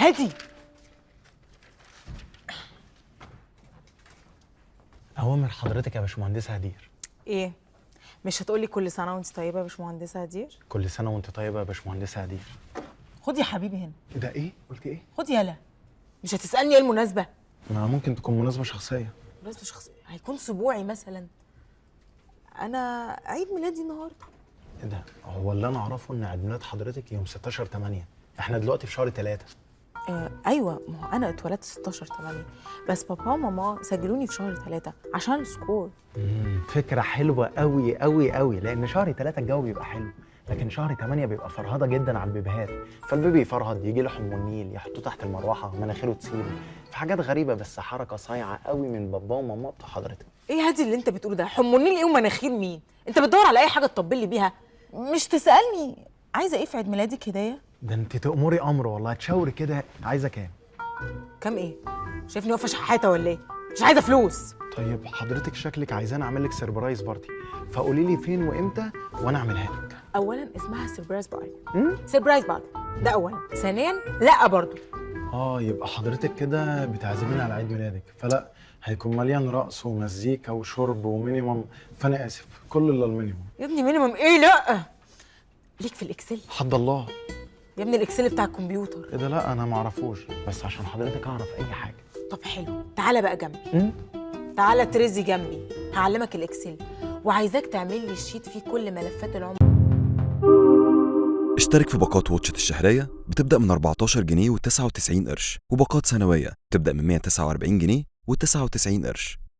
هادي. أوامر حضرتك يا باشمهندسة هدير. ايه؟ مش هتقولي كل سنه وانت طيبه يا باشمهندسه هدير؟ كل سنة وأنت طيبة يا باشمهندسة هدير. خد يا حبيبي هنا. ده إيه؟ قلت إيه؟ خد يالا. مش هتسالني ايه المناسبه؟ ما ممكن تكون مناسبة شخصية. مناسبه شخصيه هيكون اسبوعي مثلا. انا عيد ميلادي النهارده. إيه ده؟ هو اللي أنا أعرفه إن عيد ميلاد حضرتك يوم 16/8. إحنا دلوقتي في شهر 3. ايوه، ما هو انا اتولدت 16/8 بس بابا وماما سجلوني في شهر 3 عشان السكور. فكرة حلوة أوي أوي أوي، لأن شهر 3 الجو بيبقى حلو، لكن شهر 8 بيبقى فرهضة جدا على البيبيهات، فالبيبي يفرهد يجي له حمى النيل، يحطوه تحت المروحة مناخيره تسيل، في حاجات غريبة بس حركة صايعة أوي من بابا وماما بتوع حضرتك. ايه هادي اللي انت بتقوله ده؟ حمونيل ايه ومناخير مين؟ انت بتدور على اي حاجه تطبل لي بيها، مش تسالني عايزه ايه في عيد ميلادك هديه؟ ده أنت تأمري أمر والله، تشاوري كده. عايزة كام؟ كام ايه؟ شايفني واقفه شحاته ولا ايه؟ مش عايزه فلوس. طيب حضرتك شكلك عايزاني أعمل لك سربرايز بارتي، فقولي لي فين وإمتى وأنا أعملها لك. اولا اسمها سربرايز بارتي. سربرايز بارتي ده اولا. ثانيا لا برضو. يبقى حضرتك كده بتعزميني على عيد ميلادك، فلا هيكون مليان رقص ومزيكا وشرب ومينيمم، فانا اسف كل الا المينيمم. يا ابني مينيمم ايه؟ لا ليك في الاكسل؟ حد الله. يا ابني الاكسل بتاع الكمبيوتر. ايه ده؟ لا انا ما اعرفوش، بس عشان حضرتك اعرف اي حاجه. طب حلو، تعالى بقى جنبي. تعالى تريزي جنبي، هعلمك الاكسل وعايزاك تعمل لي الشيت فيه كل ملفات العمر. اشترك في باقات واتشت الشهرية بتبدأ من 14 جنيه و99 قرش، وباقات سنوية بتبدأ من 149 جنيه و99 قرش.